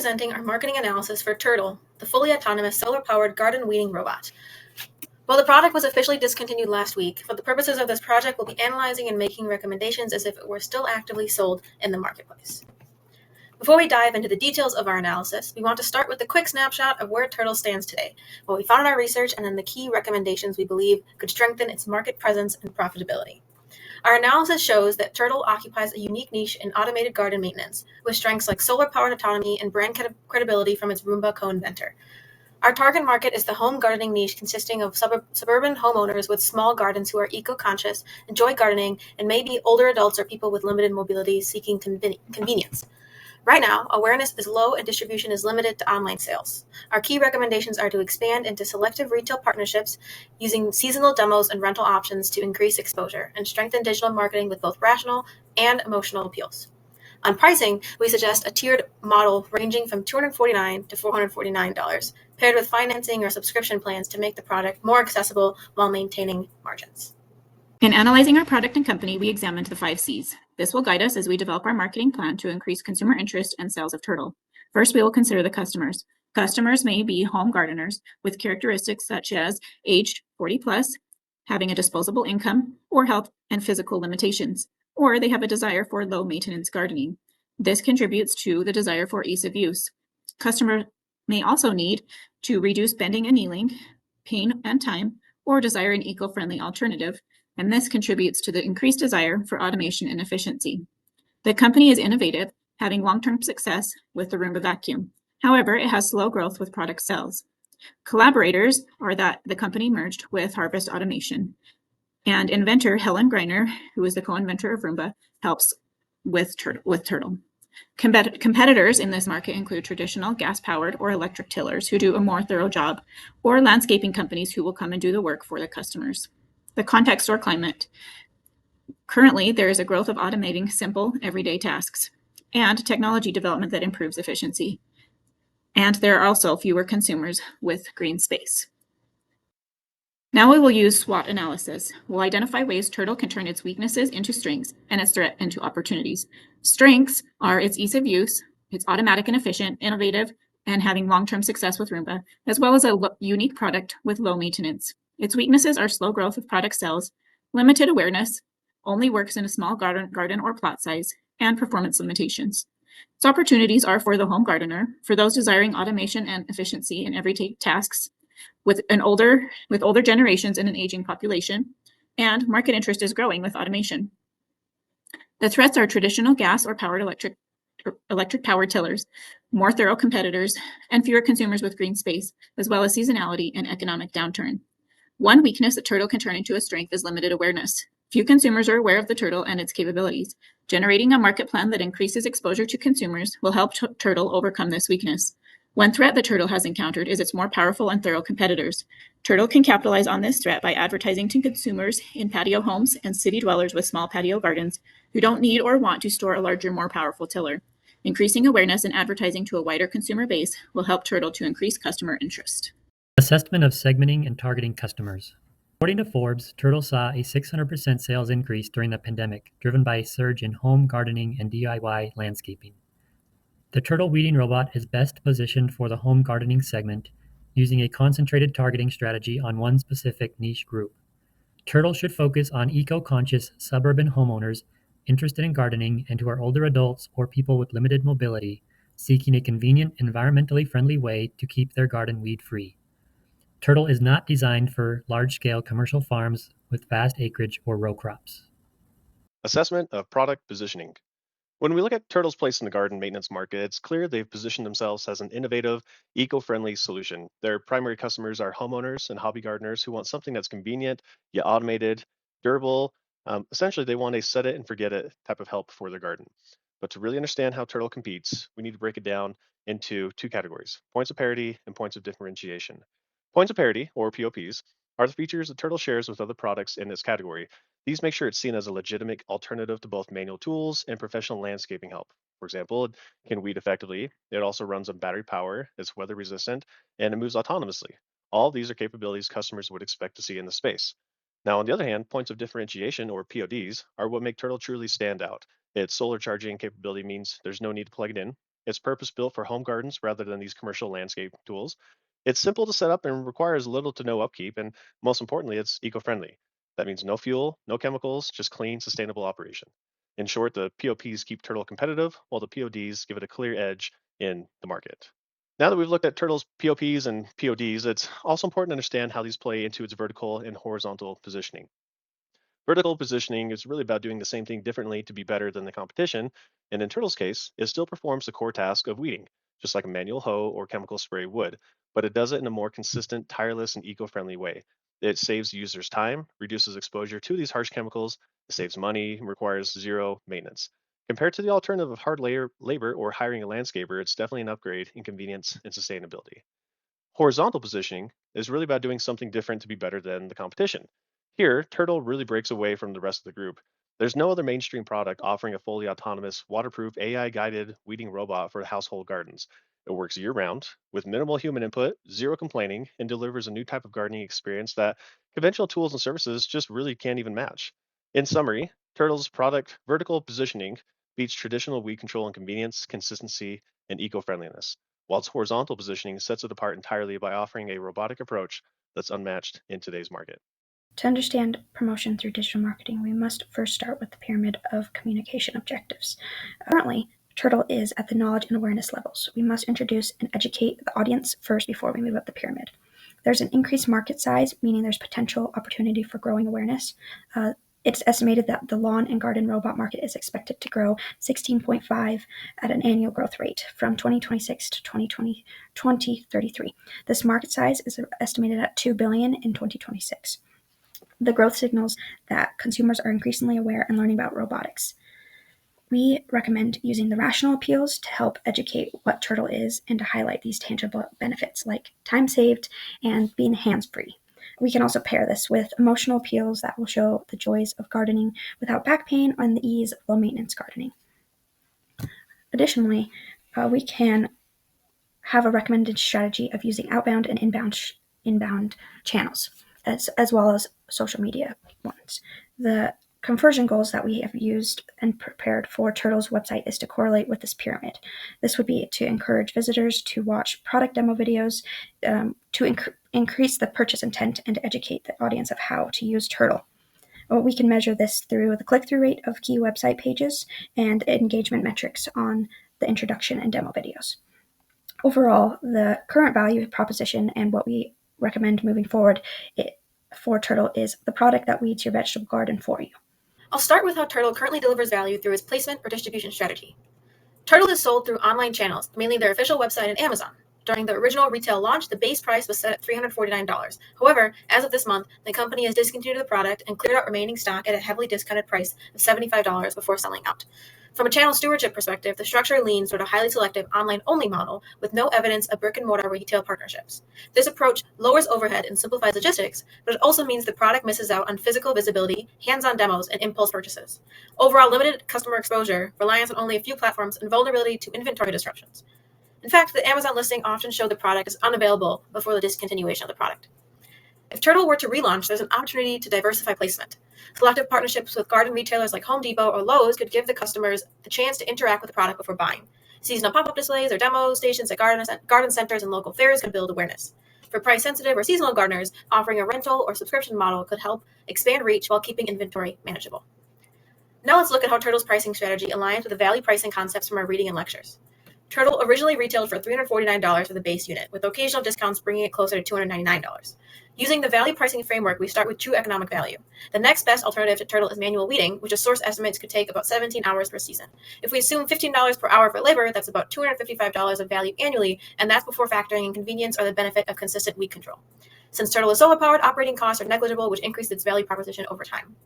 Presenting our marketing analysis for Tertill, the fully autonomous solar-powered garden weeding robot. While the product was officially discontinued last week, for the purposes of this project, we'll be analyzing and making recommendations as if it were still actively sold in the marketplace. Before we dive into the details of our analysis, we want to start with a quick snapshot of where Tertill stands today, what we found in our research, and then the key recommendations we believe could strengthen its market presence and profitability. Our analysis shows that Tertill occupies a unique niche in automated garden maintenance, with strengths like solar-powered autonomy and brand credibility from its Roomba co-inventor. Our target market is the home gardening niche, consisting of suburban homeowners with small gardens who are eco-conscious, enjoy gardening, and may be older adults or people with limited mobility seeking convenience. Right now, awareness is low and distribution is limited to online sales. Our key recommendations are to expand into selective retail partnerships using seasonal demos and rental options to increase exposure and strengthen digital marketing with both rational and emotional appeals. On pricing, we suggest a tiered model ranging from $249 to $449, paired with financing or subscription plans to make the product more accessible while maintaining margins. In analyzing our product and company, we examined the 5 C's. This will guide us as we develop our marketing plan to increase consumer interest and sales of Tertill. First, we will consider the customers. Customers may be home gardeners with characteristics such as aged 40 plus, having a disposable income, or health and physical limitations, or they have a desire for low maintenance gardening. This contributes to the desire for ease of use. Customers may also need to reduce bending and kneeling, pain and time, or desire an eco-friendly alternative, and this contributes to the increased desire for automation and efficiency. The company is innovative, having long-term success with the Roomba vacuum. However, it has slow growth with product sales. Collaborators are that the company merged with Harvest Automation, and inventor Helen Greiner, who is the co-inventor of Roomba, helps with Tertill. Competitors in this market include traditional gas-powered or electric tillers who do a more thorough job, or landscaping companies who will come and do the work for the customers. The context or climate. Currently, there is a growth of automating simple, everyday tasks and technology development that improves efficiency. And there are also fewer consumers with green space. Now we will use SWOT analysis. We'll identify ways Tertill can turn its weaknesses into strengths and its threat into opportunities. Strengths are its ease of use, it's automatic and efficient, innovative, and having long-term success with Roomba, as well as a unique product with low maintenance. Its weaknesses are slow growth of product sales, limited awareness, only works in a small garden or plot size, and performance limitations. Its opportunities are for the home gardener, for those desiring automation and efficiency in everyday tasks, with older generations and an aging population, and market interest is growing with automation. The threats are traditional gas or electric powered tillers, more thorough competitors, and fewer consumers with green space, as well as seasonality and economic downturn. One weakness that Tertill can turn into a strength is limited awareness. Few consumers are aware of the Tertill and its capabilities. Generating a market plan that increases exposure to consumers will help Tertill overcome this weakness. One threat that Tertill has encountered is its more powerful and thorough competitors. Tertill can capitalize on this threat by advertising to consumers in patio homes and city dwellers with small patio gardens who don't need or want to store a larger, more powerful tiller. Increasing awareness and advertising to a wider consumer base will help Tertill to increase customer interest. Assessment of segmenting and targeting customers. According to Forbes, Tertill saw a 600% sales increase during the pandemic, driven by a surge in home gardening and DIY landscaping. The Tertill weeding robot is best positioned for the home gardening segment, using a concentrated targeting strategy on one specific niche group. Tertill should focus on eco-conscious suburban homeowners interested in gardening and who are older adults or people with limited mobility, seeking a convenient, environmentally friendly way to keep their garden weed-free. Tertill is not designed for large-scale commercial farms with vast acreage or row crops. Assessment of product positioning. When we look at Tertill's place in the garden maintenance market, it's clear they've positioned themselves as an innovative, eco-friendly solution. Their primary customers are homeowners and hobby gardeners who want something that's convenient, yet automated, durable. Essentially, they want a set it and forget it type of help for their garden. But to really understand how Tertill competes, we need to break it down into 2 categories: points of parity and points of differentiation. Points of parity, or POPs, are the features that Tertill shares with other products in this category. These make sure it's seen as a legitimate alternative to both manual tools and professional landscaping help. For example, it can weed effectively. It also runs on battery power, it's weather resistant, and it moves autonomously. All these are capabilities customers would expect to see in the space. Now, on the other hand, points of differentiation, or PODs, are what make Tertill truly stand out. Its solar charging capability means there's no need to plug it in. It's purpose-built for home gardens rather than these commercial landscape tools. It's simple to set up and requires little to no upkeep, and most importantly, it's eco-friendly. That means no fuel, no chemicals, just clean, sustainable operation. In short, the POPs keep Turtle competitive, while the PODs give it a clear edge in the market. Now that we've looked at Turtle's POPs and PODs, it's also important to understand how these play into its vertical and horizontal positioning. Vertical positioning is really about doing the same thing differently to be better than the competition, and in Turtle's case, it still performs the core task of weeding, just like a manual hoe or chemical spray would, but it does it in a more consistent, tireless, and eco-friendly way. It saves users time, reduces exposure to these harsh chemicals, it saves money, and requires zero maintenance. Compared to the alternative of hard labor or hiring a landscaper, it's definitely an upgrade in convenience and sustainability. Horizontal positioning is really about doing something different to be better than the competition. Here, Turtle really breaks away from the rest of the group. There's no other mainstream product offering a fully autonomous, waterproof, AI guided weeding robot for household gardens. It works year round with minimal human input, zero complaining, and delivers a new type of gardening experience that conventional tools and services just really can't even match. In summary, Turtle's product vertical positioning beats traditional weed control in convenience, consistency, and eco friendliness, while its horizontal positioning sets it apart entirely by offering a robotic approach that's unmatched in today's market. To understand promotion through digital marketing, we must first start with the pyramid of communication objectives. Currently, Turtle is at the knowledge and awareness levels. We must introduce and educate the audience first before we move up the pyramid. There's an increased market size, meaning there's potential opportunity for growing awareness. It's estimated that the lawn and garden robot market is expected to grow 16.5 at an annual growth rate from 2026 to 2033. This market size is estimated at $2 billion in 2026. The growth signals that consumers are increasingly aware and learning about robotics. We recommend using the rational appeals to help educate what Turtle is and to highlight these tangible benefits like time saved and being hands-free. We can also pair this with emotional appeals that will show the joys of gardening without back pain and the ease of low-maintenance gardening. Additionally, we can have a recommended strategy of using outbound and inbound channels, as well as social media ones. The conversion goals that we have used and prepared for Turtle's website is to correlate with this pyramid. This would be to encourage visitors to watch product demo videos, to increase the purchase intent, and to educate the audience of how to use Turtle. We can measure this through the click-through rate of key website pages and engagement metrics on the introduction and demo videos. Overall, the current value proposition and what we recommend moving forward for Turtle is the product that weeds your vegetable garden for you. I'll start with how Turtle currently delivers value through its placement or distribution strategy. Turtle is sold through online channels, mainly their official website and Amazon. During the original retail launch, the base price was set at $349. However, as of this month, the company has discontinued the product and cleared out remaining stock at a heavily discounted price of $75 before selling out. From a channel stewardship perspective, the structure leans toward a highly selective online-only model with no evidence of brick-and-mortar retail partnerships. This approach lowers overhead and simplifies logistics, but it also means the product misses out on physical visibility, hands-on demos, and impulse purchases. Overall, limited customer exposure, reliance on only a few platforms, and vulnerability to inventory disruptions. In fact, the Amazon listing often showed the product as unavailable before the discontinuation of the product. If Turtle were to relaunch, there's an opportunity to diversify placement. Selective partnerships with garden retailers like Home Depot or Lowe's could give the customers the chance to interact with the product before buying. Seasonal pop-up displays or demo stations at garden centers and local fairs could build awareness. For price-sensitive or seasonal gardeners, offering a rental or subscription model could help expand reach while keeping inventory manageable. Now let's look at how Turtle's pricing strategy aligns with the value pricing concepts from our reading and lectures. Turtle originally retailed for $349 for the base unit, with occasional discounts bringing it closer to $299. Using the value pricing framework, we start with true economic value. The next best alternative to Turtle is manual weeding, which a source estimates could take about 17 hours per season. If we assume $15 per hour for labor, that's about $255 of value annually, and that's before factoring in convenience or the benefit of consistent weed control. Since Turtle is solar-powered, operating costs are negligible, which increase its value proposition over time.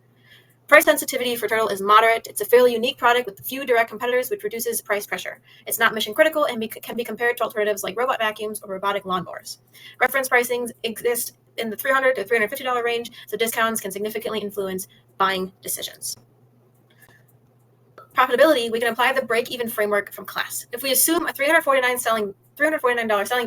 Price sensitivity for Turtle is moderate. It's a fairly unique product with few direct competitors, which reduces price pressure. It's not mission critical and can be compared to alternatives like robot vacuums or robotic lawnmowers. Reference pricings exist in the $300 to $350 range, so discounts can significantly influence buying decisions. Profitability, we can apply the break-even framework from class. If we assume a $349 selling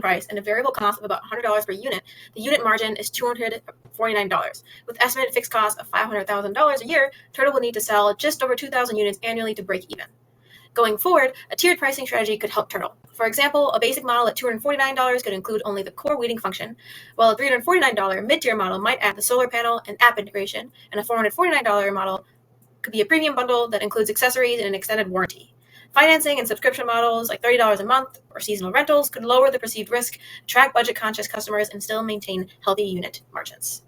price and a variable cost of about $100 per unit, the unit margin is $249. With estimated fixed costs of $500,000 a year, Turtle will need to sell just over 2,000 units annually to break even. Going forward, a tiered pricing strategy could help Tertill. For example, a basic model at $249 could include only the core weeding function, while a $349 mid-tier model might add the solar panel and app integration, and a $449 model could be a premium bundle that includes accessories and an extended warranty. Financing and subscription models like $30 a month or seasonal rentals could lower the perceived risk, attract budget-conscious customers, and still maintain healthy unit margins.